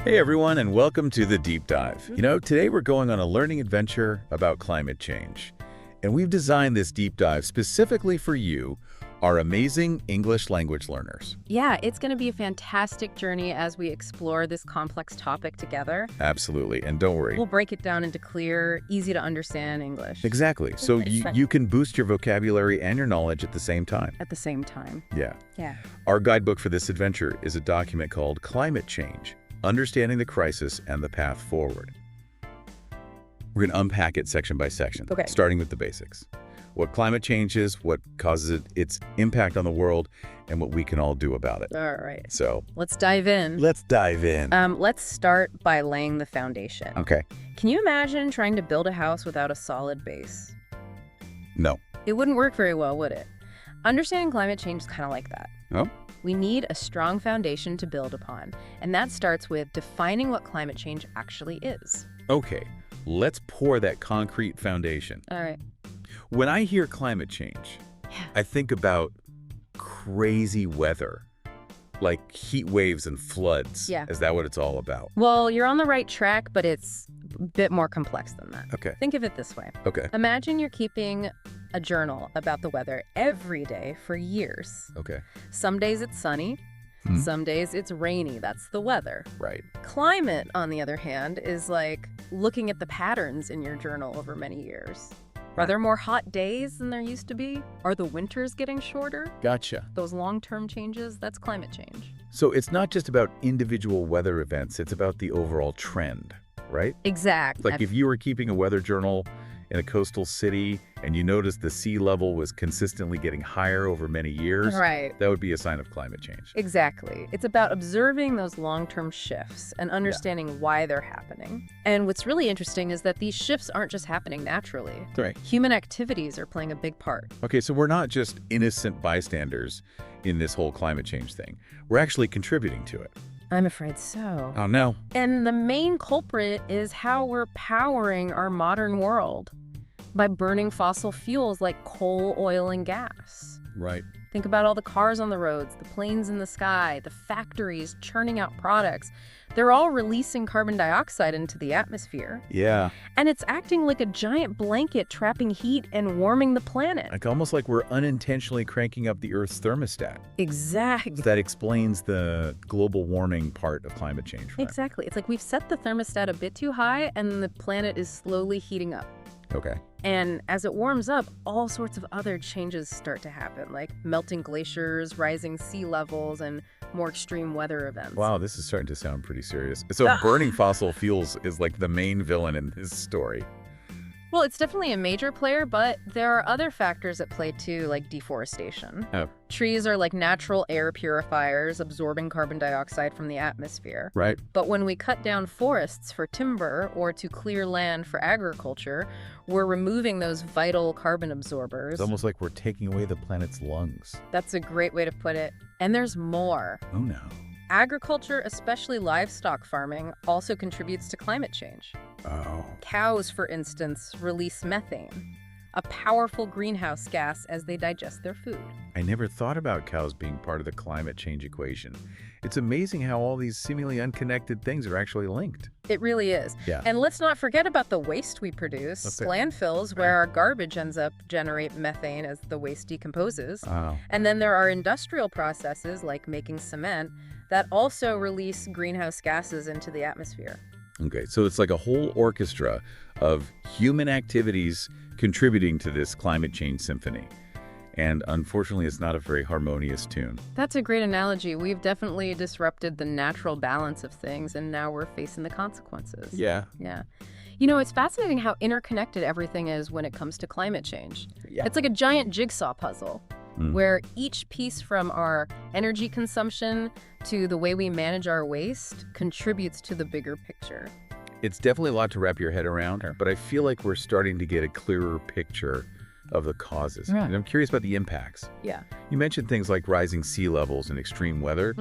Hey everyone, and welcome to the Deep Dive. Today we're going on a learning adventure about climate change. And we've designed this deep dive specifically for you, our amazing English language learners. Yeah, it's going to be a fantastic journey as we explore this complex topic together. Absolutely, and don't worry. We'll break it down into clear, easy to understand English. Exactly, so you can boost your vocabulary and your knowledge at the same time. At the same time. Yeah. Yeah. Our guidebook for this adventure is a document called Climate Change: Understanding the Crisis and the Path Forward. We're going to unpack it section by section, starting with the basics. What climate change is, what causes its impact on the world, and what we can all do about it. All right. So let's dive in. Let's dive in. Let's start by laying the foundation. Okay. Can you imagine trying to build a house without a solid base? No. It wouldn't work very well, would it? Understanding climate change is kind of like that. Oh? We need a strong foundation to build upon, and that starts with defining what climate change actually is. Okay, let's pour that concrete foundation. All right. When I hear climate change, I think about crazy weather, like heat waves and floods. Yeah. Is that what it's all about? Well, you're on the right track, but it's a bit more complex than that. Okay. Think of it this way. Okay. Imagine you're keeping a journal about the weather every day for years. Okay. Some days it's sunny, some days it's rainy. That's the weather. Right. Climate, on the other hand, is like looking at the patterns in your journal over many years. Are there more hot days than there used to be? Are the winters getting shorter? Gotcha. Those long-term changes, that's climate change. So it's not just about individual weather events, it's about the overall trend, right? Exactly. Like if you were keeping a weather journal in a coastal city and you noticed the sea level was consistently getting higher over many years, Right. that would be a sign of climate change. Exactly. It's about observing those long-term shifts and understanding why they're happening. And what's really interesting is that these shifts aren't just happening naturally. Right. Human activities are playing a big part. Okay, so we're not just innocent bystanders in this whole climate change thing. We're actually contributing to it. I'm afraid so. Oh, no. And the main culprit is how we're powering our modern world by burning fossil fuels like coal, oil, and gas. Right. Think about all the cars on the roads, the planes in the sky, the factories churning out products. They're all releasing carbon dioxide into the atmosphere. Yeah. And it's acting like a giant blanket trapping heat and warming the planet. Like almost like we're unintentionally cranking up the Earth's thermostat. Exactly. That explains the global warming part of climate change. Right? Exactly. It's like we've set the thermostat a bit too high and the planet is slowly heating up. Okay. And as it warms up, all sorts of other changes start to happen, like melting glaciers, rising sea levels, and more extreme weather events. Wow, this is starting to sound pretty serious. So burning fossil fuels is like the main villain in this story. Well, it's definitely a major player, but there are other factors at play too, like deforestation. Oh. Trees are like natural air purifiers, absorbing carbon dioxide from the atmosphere. Right. But when we cut down forests for timber or to clear land for agriculture, we're removing those vital carbon absorbers. It's almost like we're taking away the planet's lungs. That's a great way to put it. And there's more. Oh, no. Agriculture, especially livestock farming, also contributes to climate change. Oh. Cows, for instance, release methane, a powerful greenhouse gas as they digest their food. I never thought about cows being part of the climate change equation. It's amazing how all these seemingly unconnected things are actually linked. It really is. Yeah. And let's not forget about the waste we produce. Landfills, where our garbage ends up, generate methane as the waste decomposes. Wow. And then there are industrial processes, like making cement, that also release greenhouse gases into the atmosphere. Okay, so it's like a whole orchestra of human activities contributing to this climate change symphony. And unfortunately, it's not a very harmonious tune. That's a great analogy. We've definitely disrupted the natural balance of things, and now we're facing the consequences. Yeah. Yeah. You know, it's fascinating how interconnected everything is when it comes to climate change. Yeah. It's like a giant jigsaw puzzle, where each piece, from our energy consumption to the way we manage our waste, contributes to the bigger picture. It's definitely a lot to wrap your head around, but I feel like we're starting to get a clearer picture of the causes. Right. And I'm curious about the impacts. Yeah. You mentioned things like rising sea levels and extreme weather.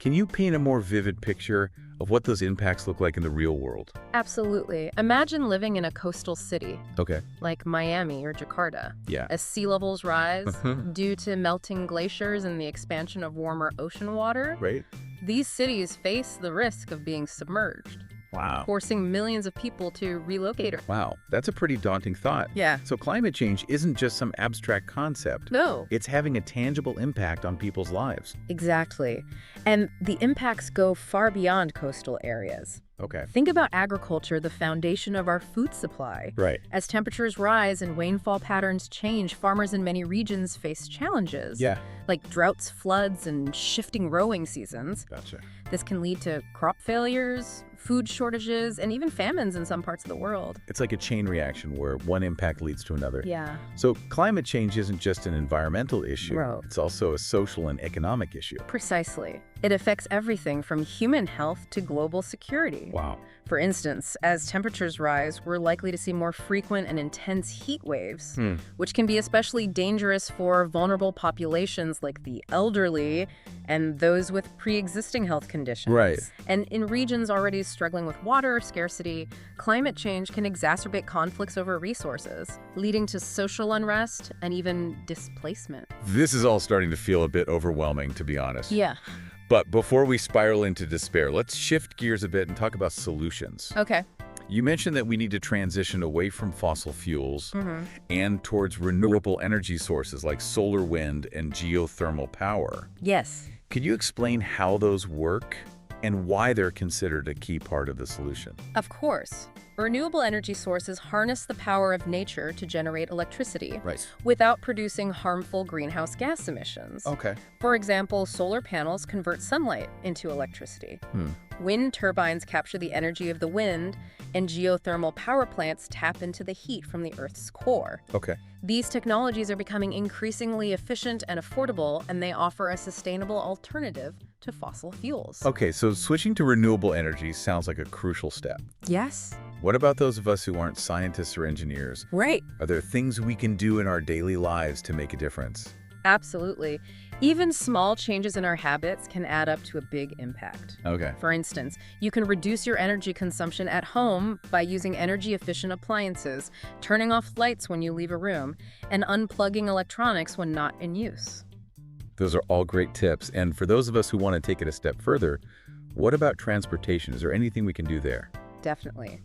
Can you paint a more vivid picture of what those impacts look like in the real world? Absolutely. Imagine living in a coastal city Okay. like Miami or Jakarta. Yeah. As sea levels rise due to melting glaciers and the expansion of warmer ocean water, Right? these cities face the risk of being submerged, Wow. forcing millions of people to relocate. Wow, that's a pretty daunting thought. Yeah. So climate change isn't just some abstract concept. No. It's having a tangible impact on people's lives. Exactly. And the impacts go far beyond coastal areas. Okay. Think about agriculture, the foundation of our food supply. Right. As temperatures rise and rainfall patterns change, farmers in many regions face challenges. Yeah. Like droughts, floods, and shifting growing seasons. Gotcha. This can lead to crop failures, food shortages, and even famines in some parts of the world. It's like a chain reaction where one impact leads to another. Yeah. So climate change isn't just an environmental issue. Right. It's also a social and economic issue. Precisely. It affects everything from human health to global security. Wow. For instance, as temperatures rise, we're likely to see more frequent and intense heat waves, which can be especially dangerous for vulnerable populations like the elderly and those with pre-existing health conditions. Right. And in regions already struggling with water scarcity, climate change can exacerbate conflicts over resources, leading to social unrest and even displacement. This is all starting to feel a bit overwhelming, to be honest. Yeah. But before we spiral into despair, let's shift gears a bit and talk about solutions. Okay. You mentioned that we need to transition away from fossil fuels and towards renewable energy sources like solar, wind, and geothermal power. Yes. Could you explain how those work and why they're considered a key part of the solution? Of course. Renewable energy sources harness the power of nature to generate electricity without producing harmful greenhouse gas emissions. Okay. For example, solar panels convert sunlight into electricity. Wind turbines capture the energy of the wind, and geothermal power plants tap into the heat from the Earth's core. Okay. These technologies are becoming increasingly efficient and affordable, and they offer a sustainable alternative to fossil fuels. Okay, so switching to renewable energy sounds like a crucial step. Yes. What about those of us who aren't scientists or engineers? Right. Are there things we can do in our daily lives to make a difference? Absolutely. Even small changes in our habits can add up to a big impact. Okay. For instance, you can reduce your energy consumption at home by using energy-efficient appliances, turning off lights when you leave a room, and unplugging electronics when not in use. Those are all great tips. And for those of us who want to take it a step further, what about transportation? Is there anything we can do there? Definitely.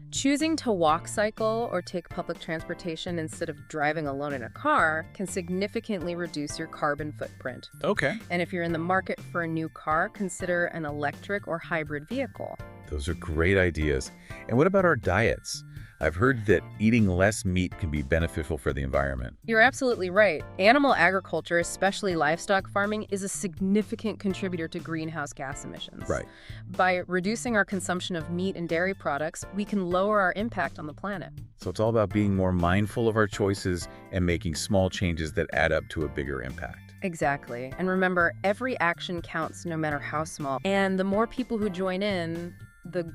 Choosing to walk, cycle, or take public transportation instead of driving alone in a car can significantly reduce your carbon footprint. Okay. And if you're in the market for a new car, consider an electric or hybrid vehicle. Those are great ideas. And what about our diets? I've heard that eating less meat can be beneficial for the environment. You're absolutely right. Animal agriculture, especially livestock farming, is a significant contributor to greenhouse gas emissions. Right. By reducing our consumption of meat and dairy products, we can lower our impact on the planet. So it's all about being more mindful of our choices and making small changes that add up to a bigger impact. Exactly. And remember, every action counts no matter how small. And the more people who join in, the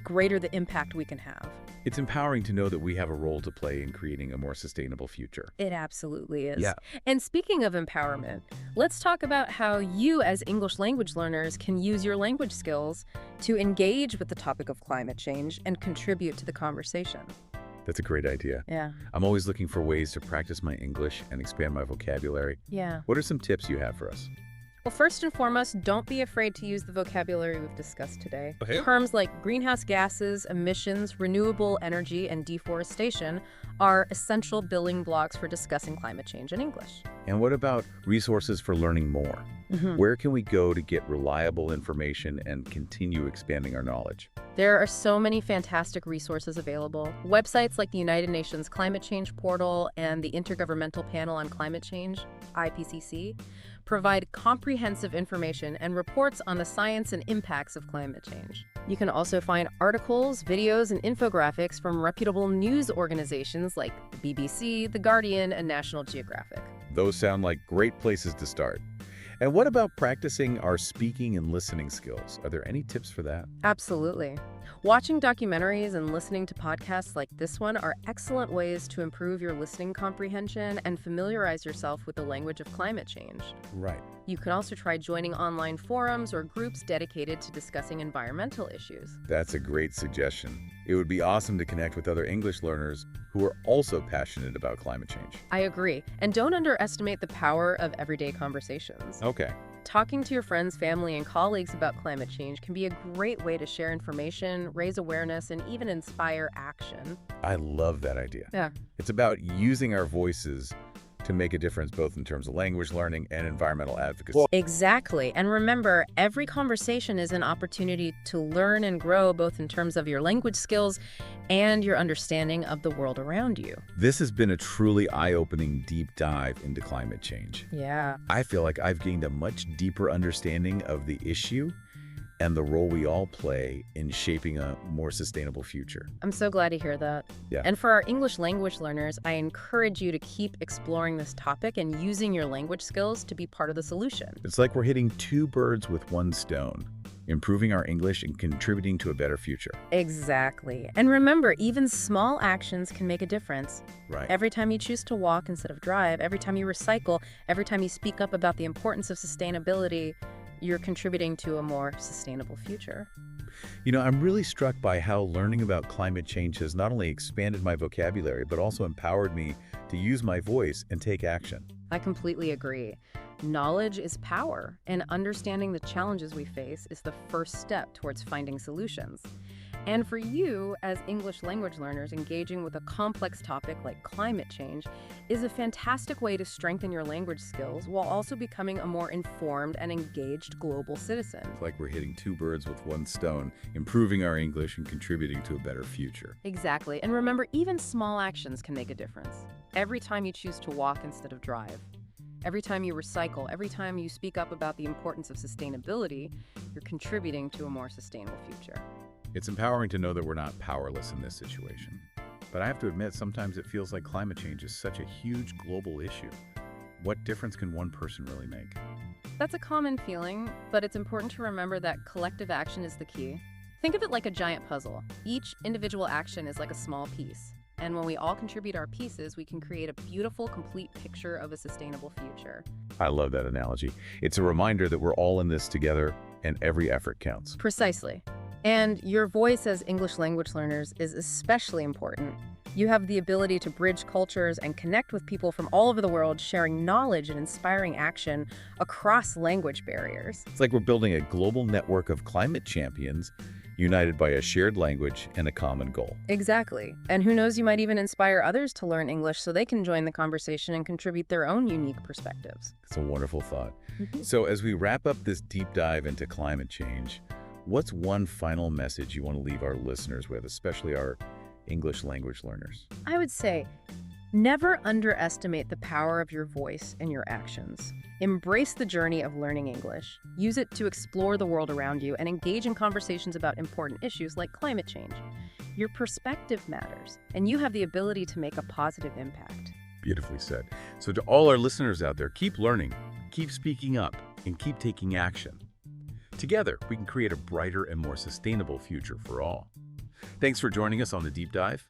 greater the impact we can have. It's empowering to know that we have a role to play in creating a more sustainable future. It absolutely is. Yeah. And speaking of empowerment, let's talk about how you as English language learners can use your language skills to engage with the topic of climate change and contribute to the conversation. That's a great idea. Yeah. I'm always looking for ways to practice my English and expand my vocabulary. Yeah. What are some tips you have for us? Well, first and foremost, don't be afraid to use the vocabulary we've discussed today. Okay. Terms like greenhouse gases, emissions, renewable energy, and deforestation are essential building blocks for discussing climate change in English. And what about resources for learning more? Where can we go to get reliable information and continue expanding our knowledge? There are so many fantastic resources available. Websites like the United Nations Climate Change Portal and the Intergovernmental Panel on Climate Change, IPCC, provide comprehensive information and reports on the science and impacts of climate change. You can also find articles, videos, and infographics from reputable news organizations like the BBC, The Guardian, and National Geographic. Those sound like great places to start. And what about practicing our speaking and listening skills? Are there any tips for that? Absolutely. Watching documentaries and listening to podcasts like this one are excellent ways to improve your listening comprehension and familiarize yourself with the language of climate change. Right. You can also try joining online forums or groups dedicated to discussing environmental issues. That's a great suggestion. It would be awesome to connect with other English learners who are also passionate about climate change. I agree. And don't underestimate the power of everyday conversations. Okay. Talking to your friends, family, and colleagues about climate change can be a great way to share information, raise awareness, and even inspire action. I love that idea. Yeah. It's about using our voices to make a difference both in terms of language learning and environmental advocacy. Exactly. And remember, every conversation is an opportunity to learn and grow both in terms of your language skills and your understanding of the world around you. This has been a truly eye-opening deep dive into climate change. Yeah. I feel like I've gained a much deeper understanding of the issue and the role we all play in shaping a more sustainable future. I'm so glad to hear that. Yeah. And for our English language learners, I encourage you to keep exploring this topic and using your language skills to be part of the solution. It's like we're hitting two birds with one stone, improving our English and contributing to a better future. Exactly. And remember, even small actions can make a difference. Right. Every time you choose to walk instead of drive, every time you recycle, every time you speak up about the importance of sustainability, you're contributing to a more sustainable future. You know, I'm really struck by how learning about climate change has not only expanded my vocabulary, but also empowered me to use my voice and take action. I completely agree. Knowledge is power, and understanding the challenges we face is the first step towards finding solutions. And for you, as English language learners, engaging with a complex topic like climate change is a fantastic way to strengthen your language skills while also becoming a more informed and engaged global citizen. It's like we're hitting two birds with one stone, improving our English and contributing to a better future. Exactly. And remember, even small actions can make a difference. Every time you choose to walk instead of drive, every time you recycle, every time you speak up about the importance of sustainability, you're contributing to a more sustainable future. It's empowering to know that we're not powerless in this situation. But I have to admit, sometimes it feels like climate change is such a huge global issue. What difference can one person really make? That's a common feeling, but it's important to remember that collective action is the key. Think of it like a giant puzzle. Each individual action is like a small piece. And when we all contribute our pieces, we can create a beautiful, complete picture of a sustainable future. I love that analogy. It's a reminder that we're all in this together and every effort counts. Precisely. And your voice as English language learners is especially important. You have the ability to bridge cultures and connect with people from all over the world, sharing knowledge and inspiring action across language barriers. It's like we're building a global network of climate champions united by a shared language and a common goal. Exactly. And who knows, you might even inspire others to learn English so they can join the conversation and contribute their own unique perspectives. It's a wonderful thought. So as we wrap up this deep dive into climate change, what's one final message you want to leave our listeners with, especially our English language learners? I would say, never underestimate the power of your voice and your actions. Embrace the journey of learning English. Use it to explore the world around you and engage in conversations about important issues like climate change. Your perspective matters, and you have the ability to make a positive impact. Beautifully said. So to all our listeners out there, keep learning, keep speaking up, and keep taking action. Together, we can create a brighter and more sustainable future for all. Thanks for joining us on the Deep Dive.